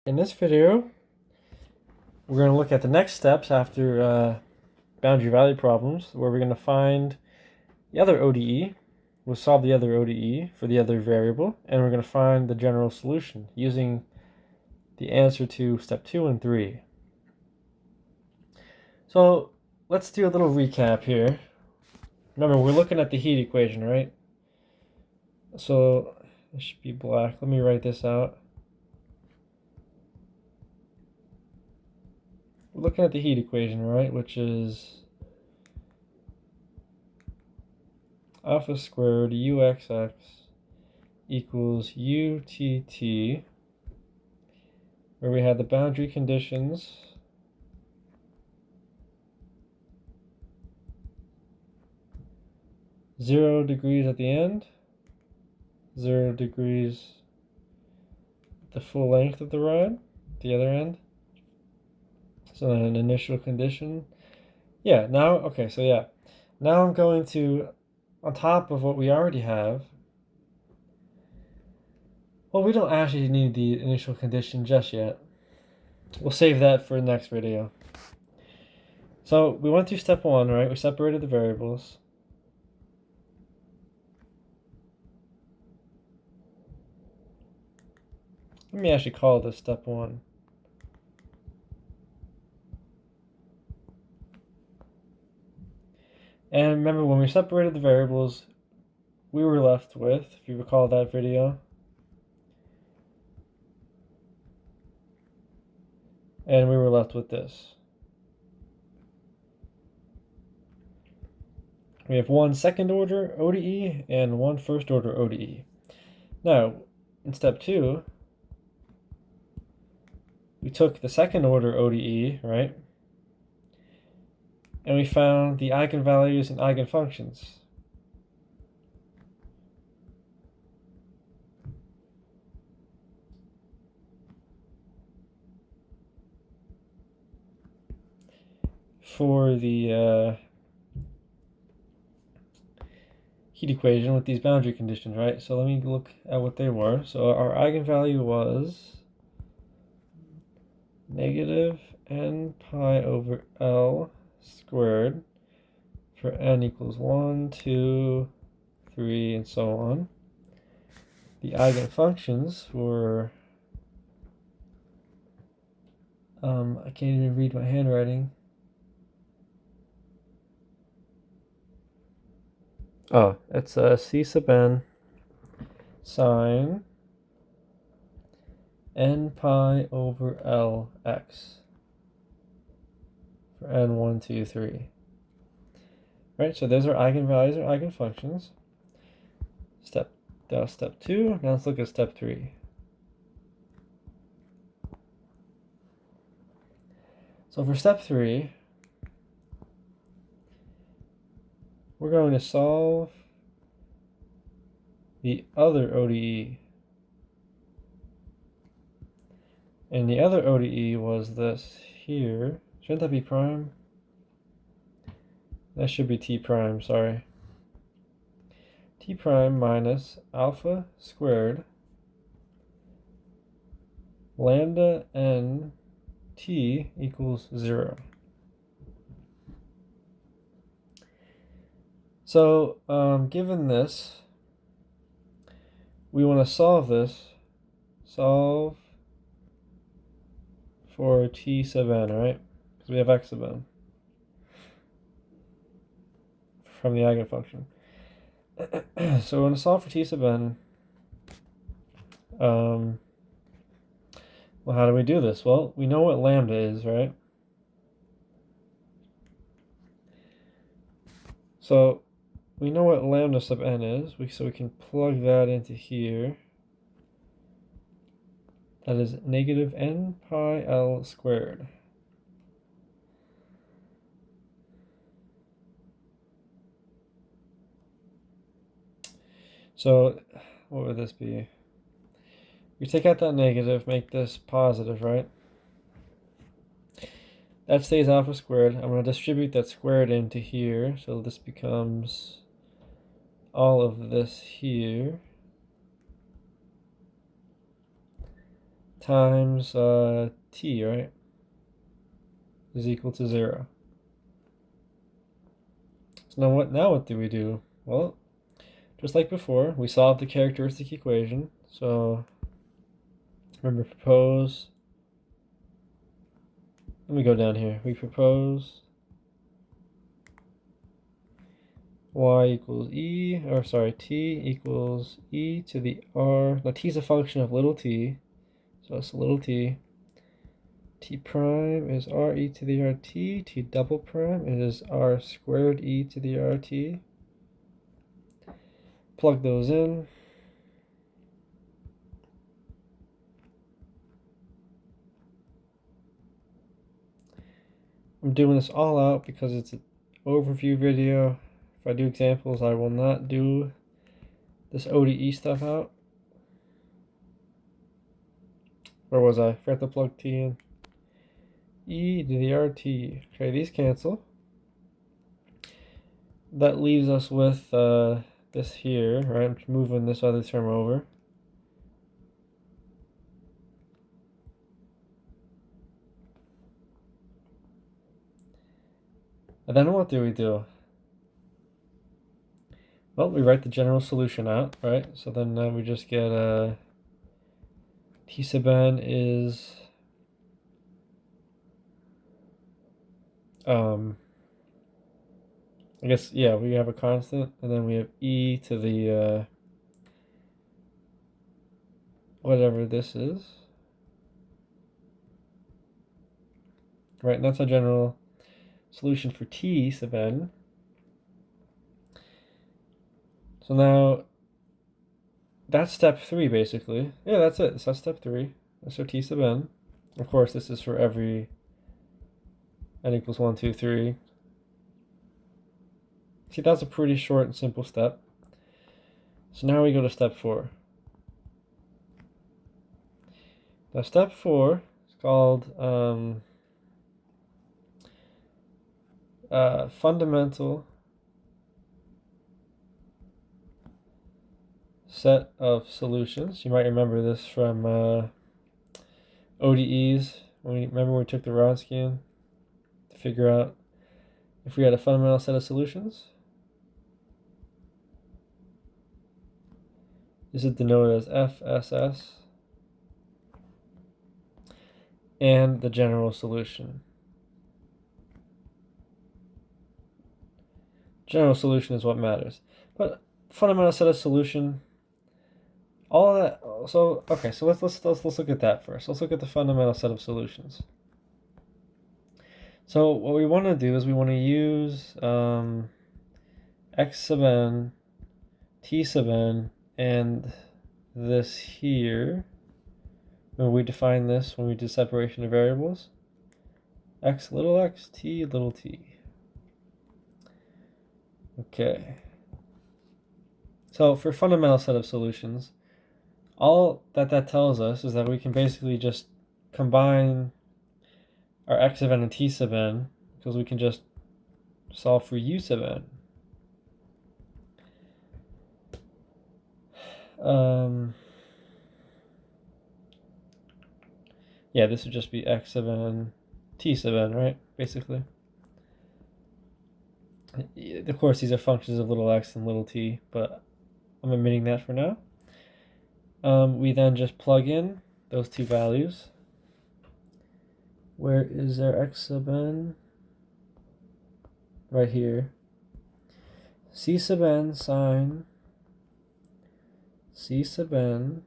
In this video, we're going to look at the next steps after boundary value problems, where we're going to find the other ODE. We'll solve the other ODE for the other variable, and we're going to find the general solution using the answer to step 2 and 3. So let's do a little recap here. Remember, we're looking at the heat equation, right? So it should be black. Let me write this out. We're looking at the heat equation, right? Which is alpha squared uxx equals utt, where we had the boundary conditions (0 degrees at the end, 0 degrees the full length of the rod, the other end. So an initial condition. Yeah, now, okay, so yeah. Now I'm going to, on top of what we already have, well, we don't actually need the initial condition just yet. We'll save that for the next video. So we went through step 1, right? We separated the variables. Let me actually call this step 1. And remember, when we separated the variables, we were left with, if you recall that video, and we were left with this. We have one second order ODE and one first order ODE. Now, in step 2, we took the second order ODE, right? And we found the eigenvalues and eigenfunctions. For the heat equation with these boundary conditions, right? So let me look at what they were. So our eigenvalue was negative n pi over L squared for n equals 1, 2, 3, and so on. The eigenfunctions were, I can't even read my handwriting. Oh, it's C sub n sine n pi over L x for n 1, 2, 3. Right, so those are eigenvalues or eigenfunctions. That was step 2. Now let's look at step 3. So for step 3, we're going to solve the other ODE. And the other ODE was this here. Shouldn't that be prime? That should be t prime, sorry. T prime minus alpha squared lambda n t equals 0. So given this, we want to solve this. Solve for t sub n, right? Because we have x sub n from the eigenfunction. So we're going to solve for t sub n. Well, how do we do this? Well, we know what lambda is, right? So we know what lambda sub n is, so we can plug that into here. That is negative n pi L squared. So what would this be? We take out that negative, make this positive, right? That stays alpha squared. I'm going to distribute that squared into here, so this becomes all of this here times t, right, is equal to 0. So now what do we do? Well, just like before, we solve the characteristic equation. So remember, propose. Let me go down here. We propose y equals e, or sorry, t equals e to the r. Now t is a function of little t, so it's little t. T prime is r e to the rt. T double prime is r squared e to the rt. Plug those in. I'm doing this all out because it's an overview video. If I do examples, I will not do this ODE stuff out. Where was I? Forgot to plug t in. E to the rt. Okay, these cancel. That leaves us with this here, right? I'm moving this other term over. And then what do we do? Well, we write the general solution out, right? So then we just get t sub n is I guess, yeah, we have a constant, and then we have e to the whatever this is, right? And that's our general solution for t sub n. So now that's step 3, basically. Yeah, that's it. So that's step 3. That's our t sub n. Of course, this is for every n equals 1, 2, 3. See, that's a pretty short and simple step. So now we go to step 4. Now step 4 is called fundamental set of solutions. You might remember this from ODEs. Remember when we took the Wronskian to figure out if we had a fundamental set of solutions? This is denoted as FSS and the general solution. General solution is what matters. But fundamental set of solution, all of that. So okay, so let's look at that first. Let's look at the fundamental set of solutions. So what we want to do is we want to use x sub n, t sub n, and this here. When we define this, when we do separation of variables, x, t, little t. Okay. So for fundamental set of solutions, all that tells us is that we can basically just combine our x sub n and t sub n, because we can just solve for u sub n. Yeah, this would just be x sub n, t sub n, right? Basically. Of course, these are functions of little x and little t, but I'm omitting that for now. We then just plug in those two values. Where is their x sub n? Right here. C sub n sine C sub n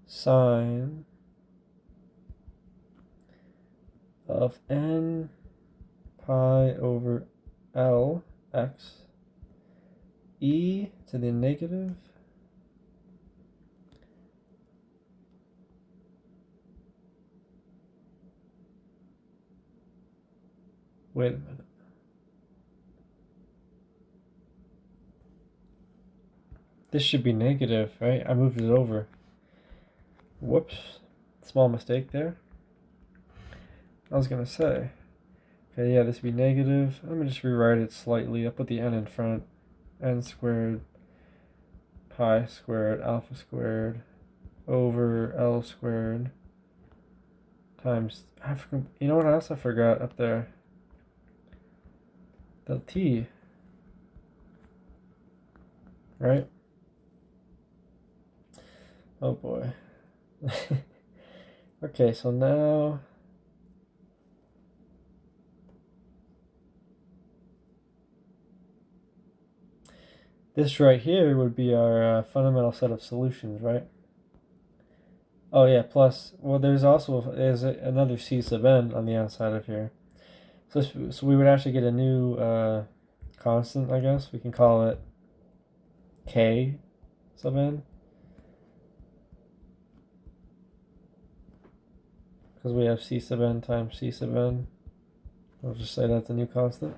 sine of n pi over L x e to the negative wait a minute. This should be negative, right? I moved it over. Whoops. Small mistake there. I was going to say. Okay, yeah, this would be negative. Let me just rewrite it slightly. I'll put the n in front. N squared pi squared alpha squared over L squared times, you know what else I forgot up there? The T, right? Oh boy. Okay, so now this right here would be our fundamental set of solutions, right? Oh yeah, plus, well, there's another C sub n on the outside of here. So we would actually get a new constant, I guess. We can call it K sub n. Because we have C sub n times C sub n. I'll just say that's a new constant.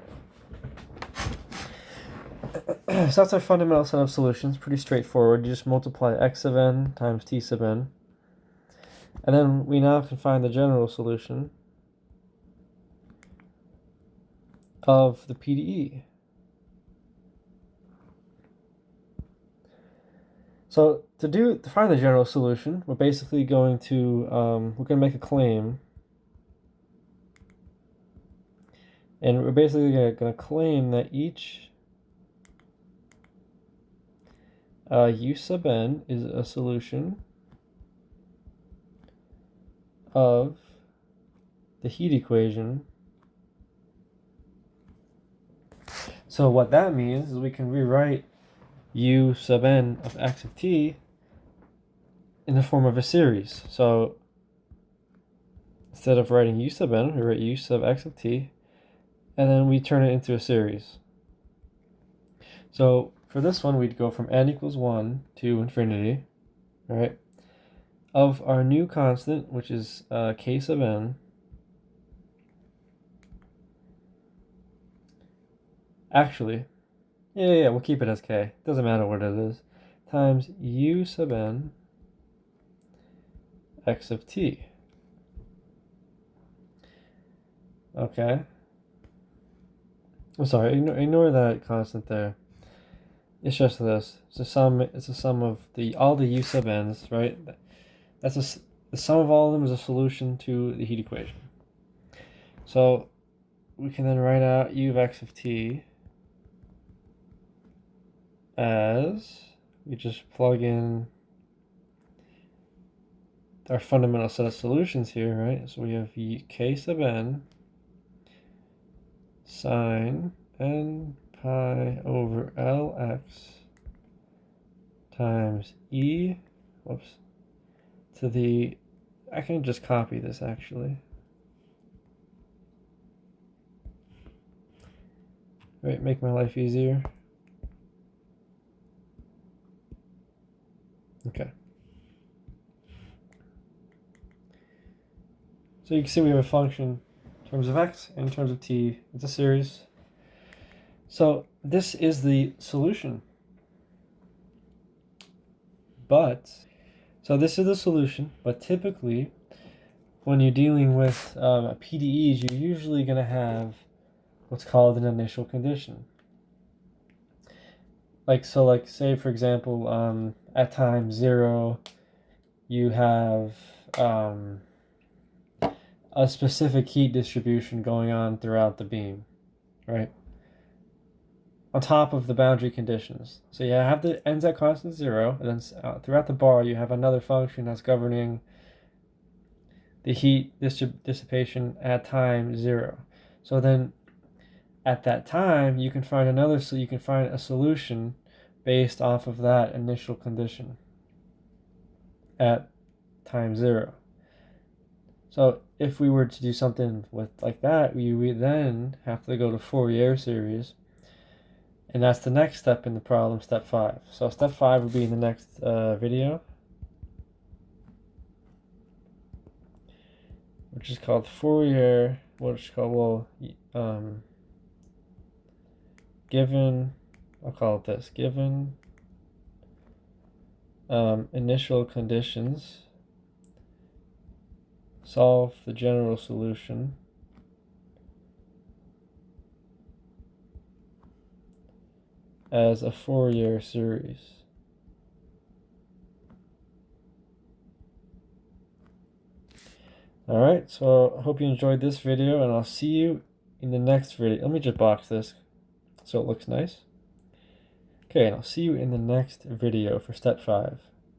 So that's our fundamental set of solutions. Pretty straightforward. You just multiply x sub n times t sub n. And then we now can find the general solution of the PDE. So to find the general solution, we're basically going to make a claim, and we're basically going to claim that each u sub n is a solution of the heat equation. So what that means is we can rewrite u sub n of x of t in the form of a series. So instead of writing u sub n, we write u sub x of t, and then we turn it into a series. So for this one, we'd go from n equals 1 to infinity, right? Of our new constant, which is k sub n, actually, yeah, we'll keep it as k. Doesn't matter what it is. Times u sub n x of t. Okay. I'm sorry, ignore that constant there. It's just this. It's a sum of all the u sub n's, right? The sum of all of them is a solution to the heat equation. So we can then write out u of x of t as, we just plug in our fundamental set of solutions here, right? So we have k sub n sine n pi over Lx times e, to the, I can just copy this actually. Right, make my life easier. Okay. So you can see we have a function in terms of x and in terms of t. It's a series. So this is the solution. So this is the solution, but typically when you're dealing with PDEs, you're usually going to have what's called an initial condition. Like say for example, at time 0, you have a specific heat distribution going on throughout the beam, right? On top of the boundary conditions. So you have the ends at constant 0, and then throughout the bar you have another function that's governing the heat dissipation at time 0. So then at that time you can find a solution based off of that initial condition at time 0. So if we were to do something like that, we then have to go to Fourier series. And that's the next step in the problem, step 5. So step 5 will be in the next video, which is called Fourier, given, I'll call it this, given initial conditions, solve the general solution as a Fourier series. Alright, so I hope you enjoyed this video, and I'll see you in the next video. Let me just box this so it looks nice. Okay, and I'll see you in the next video for step 5.